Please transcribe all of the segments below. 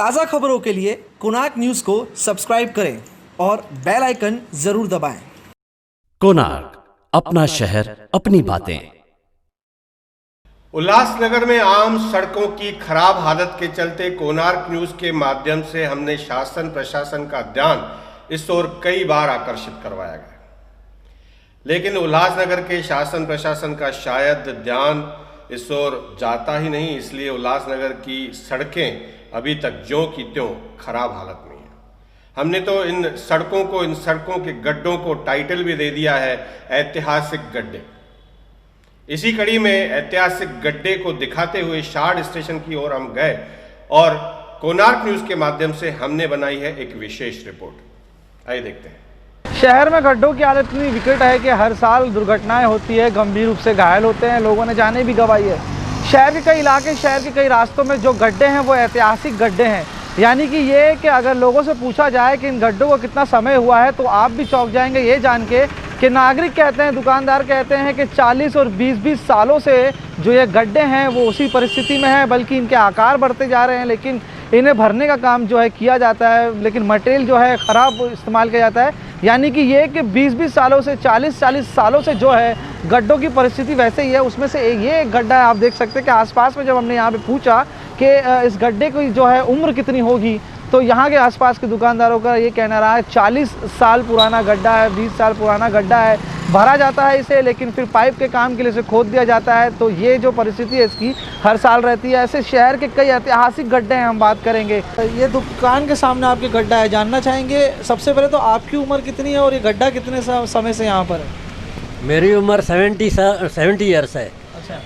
ताज़ा खबरों के लिए कोणार्क न्यूज़ को सब्सक्राइब करें और बेल आइकन जरूर दबाएं। कोणार्क, अपना शहर अपनी बातें। उल्लासनगर में आम सड़कों की खराब हालत के चलते कोणार्क न्यूज़ के माध्यम से हमने शासन प्रशासन का ध्यान इस ओर कई बार आकर्षित करवाया गया, लेकिन उल्लासनगर के शासन प्रशासन का शायद ध्यान इस ओर जाता ही नहीं। इसलिए उल्लासनगर की सड़कें अभी तक ज्यों की त्यों खराब हालत में है। हमने तो इन सड़कों के गड्ढों को टाइटल भी दे दिया है ऐतिहासिक गड्ढे। इसी कड़ी में ऐतिहासिक गड्ढे को दिखाते हुए शार्ड स्टेशन की ओर हम गए और कोणार्क न्यूज़ के माध्यम से हमने बनाई है एक विशेष रिपोर्ट। आइए देखते हैं। शहर में गड्ढों की हालत इतनी विकट है कि हर साल दुर्घटनाएं होती है, गंभीर रूप से घायल होते हैं, लोगों ने जानें भी गंवाई है। शहर के कई इलाके, शहर के कई रास्तों में जो गड्ढे हैं वो ऐतिहासिक गड्ढे हैं। यानी कि ये कि अगर लोगों से पूछा जाए कि इन गड्ढों को कितना समय हुआ है तो आप भी चौंक जाएंगे ये जान के कि नागरिक कहते हैं, दुकानदार कहते हैं कि 40 और 20-20 सालों से जो ये गड्ढे हैं वो उसी परिस्थिति में हैं, बल्कि इनके आकार बढ़ते जा रहे हैं। लेकिन इन्हें भरने का काम जो है किया जाता है, लेकिन मटेरियल जो है ख़राब इस्तेमाल किया जाता है। यानी कि ये कि 20-20 सालों से 40-40 सालों से जो है गड्ढों की परिस्थिति वैसे ही है। उसमें से ये एक गड्ढा है, आप देख सकते हैं कि आसपास में जब हमने यहाँ पे पूछा कि इस गड्ढे की जो है उम्र कितनी होगी, तो यहाँ के आसपास के दुकानदारों का ये कहना रहा है 40 साल पुराना गड्ढा है, 20 साल पुराना गड्ढा है। भरा जाता है इसे, लेकिन फिर पाइप के काम के लिए इसे खोद दिया जाता है। तो ये जो परिस्थिति है इसकी हर साल रहती है। ऐसे शहर के कई ऐतिहासिक गड्ढे हैं, हम बात करेंगे। ये दुकान के सामने आपके गड्ढा है, जानना चाहेंगे सबसे पहले तो आपकी उम्र कितनी है और ये गड्ढा कितने समय से यहाँ पर है? मेरी उम्र 70 ईयर्स है।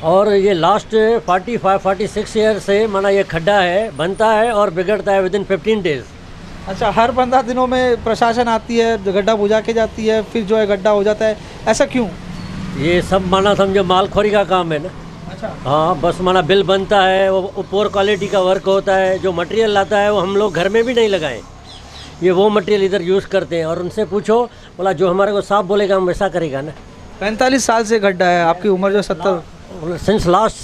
और ये लास्ट 45-46 ईयर से माना ये खड्डा है, बनता है और बिगड़ता है विदिन 15 डेज। अच्छा, हर 15 दिनों में प्रशासन आती है, गड्ढा बुझा के जाती है, फिर जो है गड्ढा हो जाता है, ऐसा क्यों? ये सब माना समझो मालखोरी का काम है ना। अच्छा। हाँ, बस माना बिल बनता है, वो पोर क्वालिटी का वर्क होता है। जो मटेरियल लाता है वो हम लोग घर में भी नहीं लगाएं, ये वो मटेरियल इधर यूज़ करते हैं। और उनसे पूछो, बोला जो हमारे को साफ बोलेगा हम वैसा करेगा ना। 45 साल से गड्ढा है, आपकी उम्र जो 70 सिंस लास्ट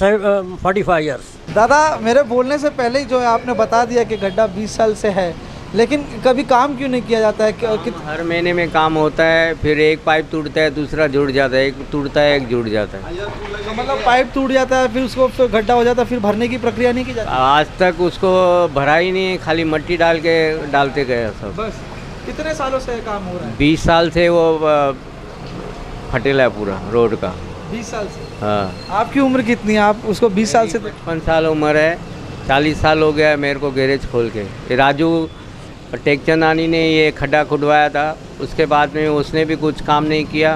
45 ईयर्स। दादा, मेरे बोलने से पहले ही जो है आपने बता दिया कि गड्ढा 20 साल से है, लेकिन कभी काम क्यों नहीं किया जाता है? हर महीने में काम होता है, फिर एक पाइप टूटता है, दूसरा जुड़ जाता है, एक टूटता है, एक जुड़ जाता है। तो मतलब पाइप टूट जाता है, फिर उसको फिर गड्ढा हो जाता है, फिर भरने की प्रक्रिया नहीं की जाती? आज तक उसको भरा ही नहीं, खाली मिट्टी डालते गए सब। बस। कितने सालों से काम हो रहा है? 20 साल से वो फटेला है पूरा रोड का। 20 साल से? हाँ। आपकी उम्र कितनी है? आप उसको 20 साल से? 55 साल उम्र है, 40 साल हो गया मेरे को गैरेज खोल के। ये राजू टेकचंदानी ने ये खड्डा खुदवाया था, उसके बाद में उसने भी कुछ काम नहीं किया।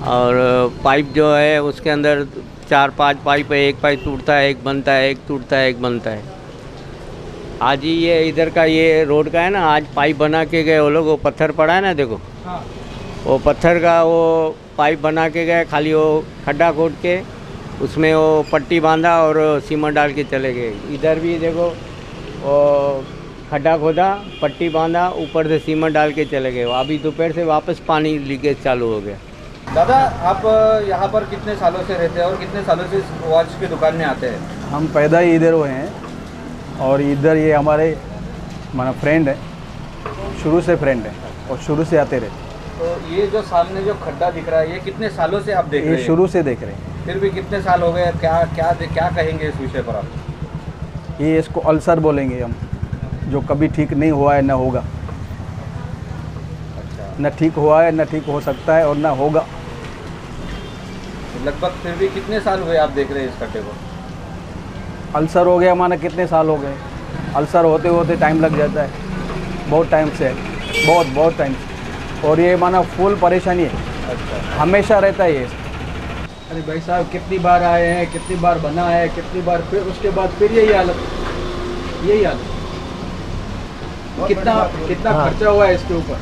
और पाइप जो है उसके अंदर 4-5 पाइप है, एक पाइप टूटता है, एक बनता है, एक टूटता है, एक बनता है। आज ही ये इधर का ये रोड का है ना, आज पाइप बना के गए वो लोग, वो पत्थर पड़ा है ना, देखो। हाँ। वो पत्थर का वो पाइप बना के गए, खाली वो खड्डा खोद के उसमें वो पट्टी बांधा और सीमेंट डाल के चले गए। इधर भी देखो, वो खड्डा खोदा, पट्टी बांधा, ऊपर से सीमेंट डाल के चले गए। अभी दोपहर से वापस पानी लीकेज चालू हो गया। दादा, आप यहाँ पर कितने सालों से रहते हैं और कितने सालों से वॉच की दुकान में आते हैं? हम पैदा ही इधर हुए हैं और इधर ये हमारे माना फ्रेंड है, शुरू से फ्रेंड है और शुरू से आते रहे। तो ये जो सामने जो खड्डा दिख रहा है, ये कितने सालों से आप देख रहे हैं? ये शुरू से देख रहे हैं। फिर भी कितने साल हो गए? क्या कहेंगे इस विषय पर आप? ये इसको अल्सर बोलेंगे हम, जो कभी ठीक नहीं हुआ है, ना होगा। अच्छा। न ठीक हुआ है, न ठीक हो सकता है और ना होगा। लगभग फिर भी कितने साल हुए आप देख रहे हैं इस खड्डे को? अल्सर हो गया माना कितने साल हो गए? अल्सर होते होते टाइम लग जाता है, बहुत टाइम से, बहुत टाइम से। और ये माना फुल परेशानी है। अच्छा। हमेशा रहता है ये। अरे भाई साहब, कितनी बार आए हैं, कितनी बार बना है, कितनी बार, फिर उसके बाद फिर यही हालत। कितना खर्चा हुआ है इसके ऊपर,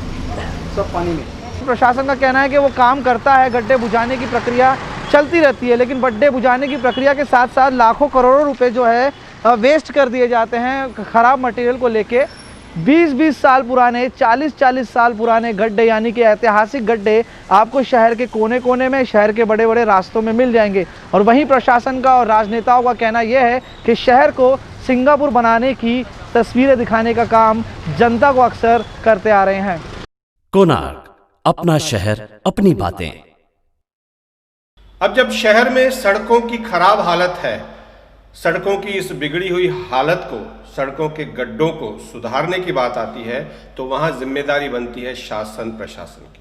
सब पानी में। प्रशासन का कहना है कि वो काम करता है, गड्ढे बुझाने की प्रक्रिया चलती रहती है, लेकिन गड्ढे बुझाने की प्रक्रिया के साथ साथ लाखों करोड़ों रुपए जो है वेस्ट कर दिए जाते हैं ख़राब मटेरियल को लेके। 20-20 साल पुराने, 40-40 साल पुराने गड्ढे, यानी कि ऐतिहासिक गड्ढे आपको शहर के कोने कोने में, शहर के बड़े बड़े रास्तों में मिल जाएंगे। और वहीं प्रशासन का और राजनेताओं का कहना यह है कि शहर को सिंगापुर बनाने की तस्वीरें दिखाने का काम जनता को अक्सर करते आ रहे हैं। कोणार्क, अपना शहर, अपनी बातें। अब जब शहर में सड़कों की खराब हालत है, सड़कों की इस बिगड़ी हुई हालत को, सड़कों के गड्ढों को सुधारने की बात आती है, तो वहां जिम्मेदारी बनती है शासन प्रशासन की।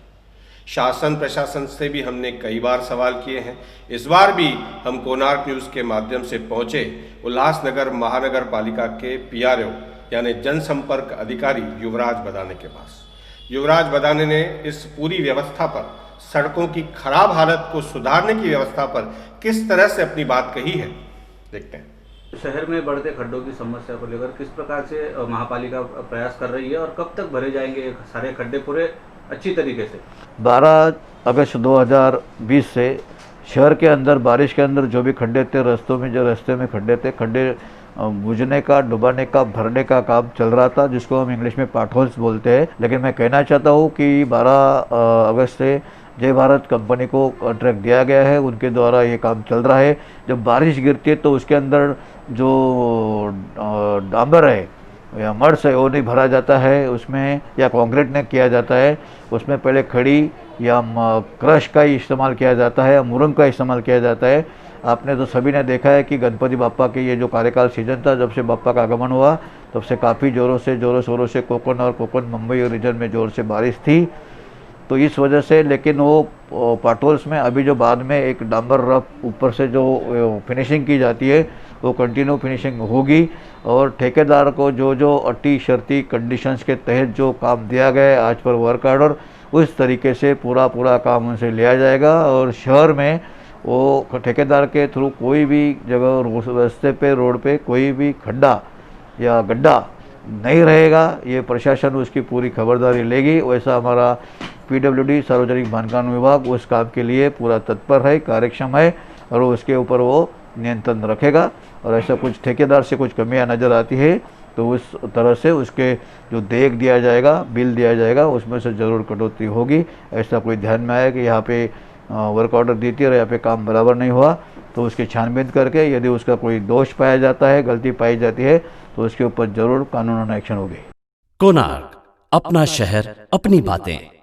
शासन प्रशासन से भी हमने कई बार सवाल किए हैं। इस बार भी हम कोणार्क न्यूज़ के माध्यम से पहुंचे उल्लासनगर महानगर पालिका के PRO यानी जनसंपर्क अधिकारी युवराज बदाने के पास। युवराज बदाने ने इस पूरी व्यवस्था पर, सड़कों की खराब हालत को सुधारने की व्यवस्था पर किस तरह से अपनी बात कही है, देखते हैं। शहर में बढ़ते खड्डों की समस्या को लेकर किस प्रकार से महापालिका प्रयास कर रही है और कब तक भरे जाएंगे सारे खड्डे पूरे अच्छी तरीके से? 12 अगस्त 2020 से शहर के अंदर बारिश के अंदर जो भी खड्डे थे, रास्ते में खड्डे थे, खड्डे बुझने का, डुबाने का, भरने का काम चल रहा था, जिसको हम इंग्लिश में पाटहोल्स बोलते हैं। लेकिन मैं कहना चाहता हूँ कि 12 अगस्त से जय भारत कंपनी को कॉन्ट्रैक्ट दिया गया है, उनके द्वारा ये काम चल रहा है। जब बारिश गिरती है तो उसके अंदर जो डांबर है या मर्स है वो नहीं भरा जाता है उसमें, या कंक्रीट नहीं किया जाता है उसमें। पहले खड़ी या क्रश का ही इस्तेमाल किया जाता है या मुरंग का इस्तेमाल किया जाता है। आपने तो सभी ने देखा है कि गणपति बापा के ये जो कार्यकाल सीजन था, जब से बापा का आगमन हुआ तब से काफ़ी ज़ोरों शोरों से कोकण मुंबई और रीजन में ज़ोर से बारिश थी, तो इस वजह से। लेकिन वो पाटोल्स में अभी जो बाद में एक डांबर रफ ऊपर से जो फिनिशिंग की जाती है वो कंटिन्यू फिनिशिंग होगी, और ठेकेदार को जो अटी शर्ती कंडीशंस के तहत जो काम दिया गया है आज पर वर्क ऑर्डर, उस तरीके से पूरा काम उनसे लिया जाएगा। और शहर में वो ठेकेदार के थ्रू कोई भी जगह रास्ते पे, रोड पे कोई भी खड्डा या गड्ढा नहीं रहेगा, ये प्रशासन उसकी पूरी खबरदारी लेगी। वैसा हमारा PWD सार्वजनिक बांधकाम विभाग उस काम के लिए पूरा तत्पर है, कार्यक्षम है, और उसके ऊपर वो नियंत्रण रखेगा। और ऐसा कुछ ठेकेदार से कुछ कमियां नज़र आती है तो उस तरह से उसके जो देख दिया जाएगा, बिल दिया जाएगा, उसमें से ज़रूर कटौती होगी। ऐसा कोई ध्यान में आया कि यहाँ पे वर्क ऑर्डर दी थी और यहाँ पे काम बराबर नहीं हुआ, तो उसकी छानबीन करके यदि उसका कोई दोष पाया जाता है, गलती पाई जाती है, तो उसके ऊपर ज़रूर कानूनन एक्शन होगी। कोणार्क, अपना शहर, अपनी बातें।